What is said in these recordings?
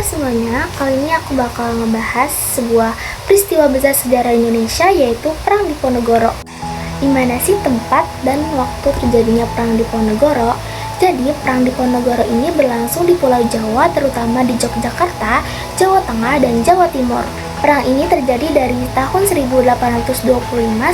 semuanya, kali ini aku bakal ngebahas sebuah peristiwa besar sejarah Indonesia, yaitu Perang Diponegoro. Di mana sih tempat dan waktu terjadinya Perang Diponegoro? Jadi, Perang Diponegoro ini berlangsung di Pulau Jawa, terutama di Yogyakarta, Jawa Tengah, dan Jawa Timur. Perang ini terjadi dari tahun 1825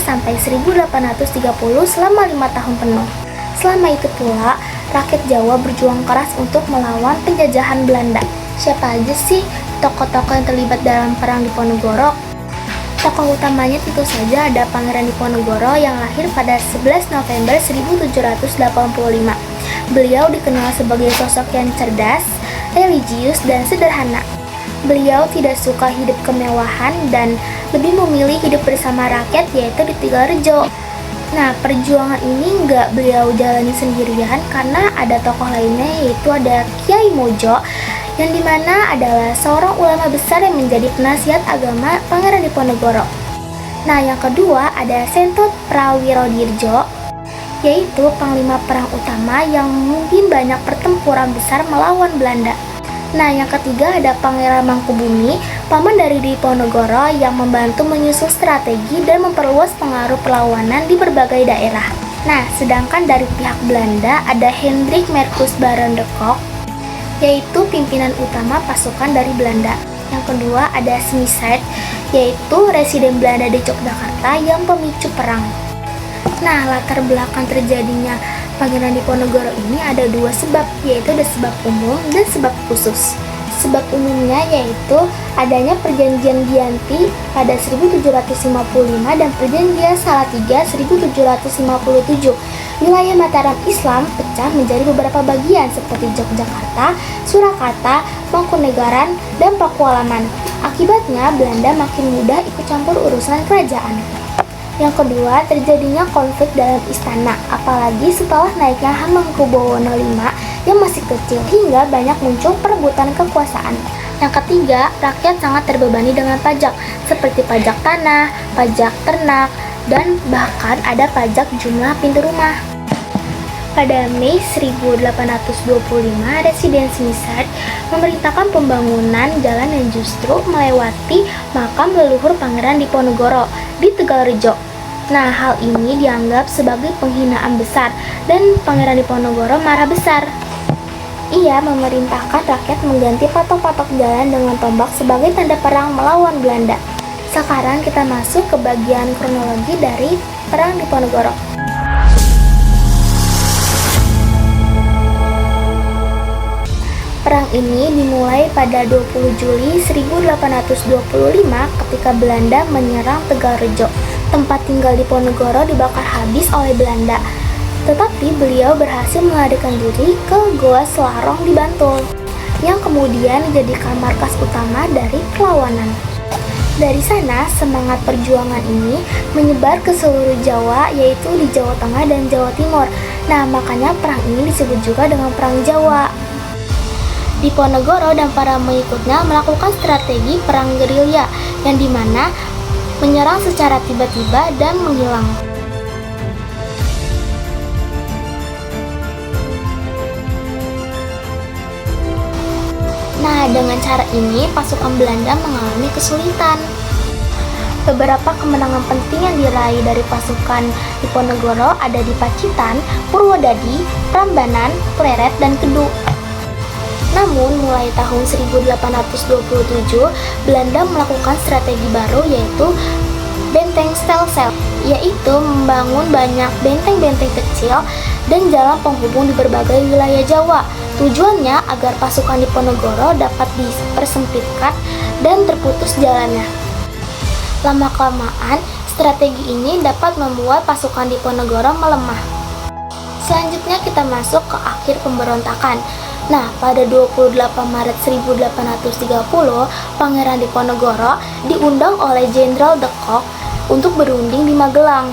sampai 1830 selama 5 tahun penuh. Selama itu pula, rakyat Jawa berjuang keras untuk melawan penjajahan Belanda. Siapa aja sih tokoh-tokoh yang terlibat dalam Perang Diponegoro? Tokoh utamanya tentu saja ada Pangeran Diponegoro yang lahir pada 11 November 1785. Beliau dikenal sebagai sosok yang cerdas, religius, dan sederhana. Beliau tidak suka hidup kemewahan dan lebih memilih hidup bersama rakyat, yaitu di Tegalrejo. Nah, perjuangan ini nggak beliau jalani sendirian karena ada tokoh lainnya, yaitu ada Kiai Mojo, yang dimana adalah seorang ulama besar yang menjadi penasihat agama Pangeran Diponegoro. Nah, yang kedua ada Sento Prawirodirjo, yaitu panglima perang utama yang memimpin banyak pertempuran besar melawan Belanda. Nah, yang ketiga ada Pangeran Mangkubumi, paman dari Diponegoro yang membantu menyusun strategi dan memperluas pengaruh perlawanan di berbagai daerah. Nah, sedangkan dari pihak Belanda ada Hendrik Marcus Baron de Kock, yaitu pimpinan utama pasukan dari Belanda. Yang kedua ada Smysled, yaitu residen Belanda di Yogyakarta yang pemicu perang. Nah, latar belakang terjadinya Pangeran Diponegoro ini ada dua sebab, yaitu ada sebab umum dan sebab khusus. Sebab umumnya yaitu adanya perjanjian Giyanti pada 1755 dan perjanjian Salatiga 1757. Wilayah Mataram Islam pecah menjadi beberapa bagian seperti Yogyakarta, Surakarta, Mangkunegaran, dan Pakualaman. Akibatnya Belanda makin mudah ikut campur urusan kerajaan. Yang kedua, terjadinya konflik dalam istana, apalagi setelah naiknya Hamengkubuwono V yang masih kecil hingga banyak muncul perebutan kekuasaan. Yang ketiga, rakyat sangat terbebani dengan pajak, seperti pajak tanah, pajak ternak, dan bahkan ada pajak jumlah pintu rumah. Pada Mei 1825, Residen Smysled memerintahkan pembangunan jalan yang justru melewati makam leluhur Pangeran Diponegoro di Tegalrejo. Nah, hal ini dianggap sebagai penghinaan besar dan Pangeran Diponegoro marah besar. Ia memerintahkan rakyat mengganti patok-patok jalan dengan tombak sebagai tanda perang melawan Belanda. Sekarang kita masuk ke bagian kronologi dari Perang Diponegoro. Perang ini dimulai pada 20 Juli 1825 ketika Belanda menyerang Tegalrejo. Tempat tinggal Diponegoro dibakar habis oleh Belanda, tetapi beliau berhasil melarikan diri ke Goa Selarong di Bantul, yang kemudian dijadikan markas utama dari perlawanan. Dari sana, semangat perjuangan ini menyebar ke seluruh Jawa, yaitu di Jawa Tengah dan Jawa Timur. Nah, makanya perang ini disebut juga dengan Perang Jawa. Diponegoro dan para pengikutnya melakukan strategi perang gerilya, yang dimana menyerang secara tiba-tiba dan menghilang. Nah, dengan cara ini pasukan Belanda mengalami kesulitan. Beberapa kemenangan penting yang diraih dari pasukan Diponegoro ada di Pacitan, Purwodadi, Prambanan, Pleret, dan Kedu. Namun, mulai tahun 1827, Belanda melakukan strategi baru, yaitu benteng stelsel, yaitu membangun banyak benteng-benteng kecil dan jalan penghubung di berbagai wilayah Jawa. Tujuannya agar pasukan Diponegoro dapat dipersempitkan dan terputus jalannya. Lama-kelamaan, strategi ini dapat membuat pasukan Diponegoro melemah. Selanjutnya kita masuk ke akhir pemberontakan. Nah, pada 28 Maret 1830, Pangeran Diponegoro diundang oleh Jenderal de Kock untuk berunding di Magelang.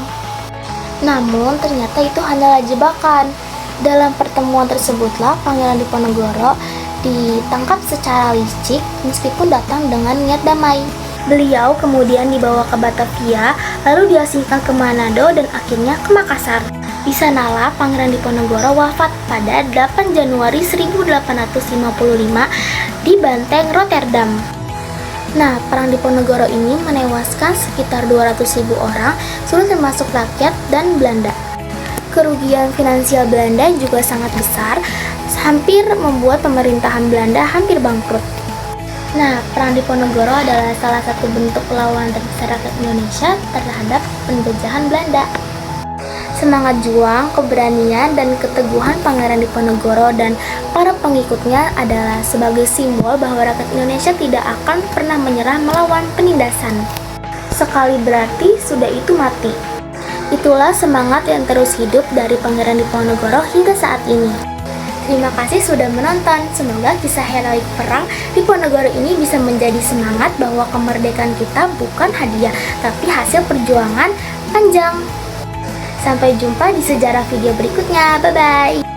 Namun, ternyata itu hanyalah jebakan. Dalam pertemuan tersebutlah Pangeran Diponegoro ditangkap secara licik meskipun datang dengan niat damai. Beliau kemudian dibawa ke Batavia, lalu diasingkan ke Manado dan akhirnya ke Makassar. Di sanalah Pangeran Diponegoro wafat pada 8 Januari 1855 di Benteng Rotterdam. Nah, Perang Diponegoro ini menewaskan sekitar 200.000 orang, seluruh termasuk rakyat dan Belanda. Kerugian finansial Belanda juga sangat besar, hampir membuat pemerintahan Belanda hampir bangkrut. Nah, Perang Diponegoro adalah salah satu bentuk perlawanan terbesar rakyat Indonesia terhadap penjajahan Belanda. Semangat juang, keberanian, dan keteguhan Pangeran Diponegoro dan para pengikutnya adalah sebagai simbol bahwa rakyat Indonesia tidak akan pernah menyerah melawan penindasan. Sekali berarti, sudah itu mati. Itulah semangat yang terus hidup dari Pangeran Diponegoro hingga saat ini. Terima kasih sudah menonton. Semoga kisah heroik Perang Diponegoro ini bisa menjadi semangat bahwa kemerdekaan kita bukan hadiah, tapi hasil perjuangan panjang. Sampai jumpa di sejarah video berikutnya. Bye-bye.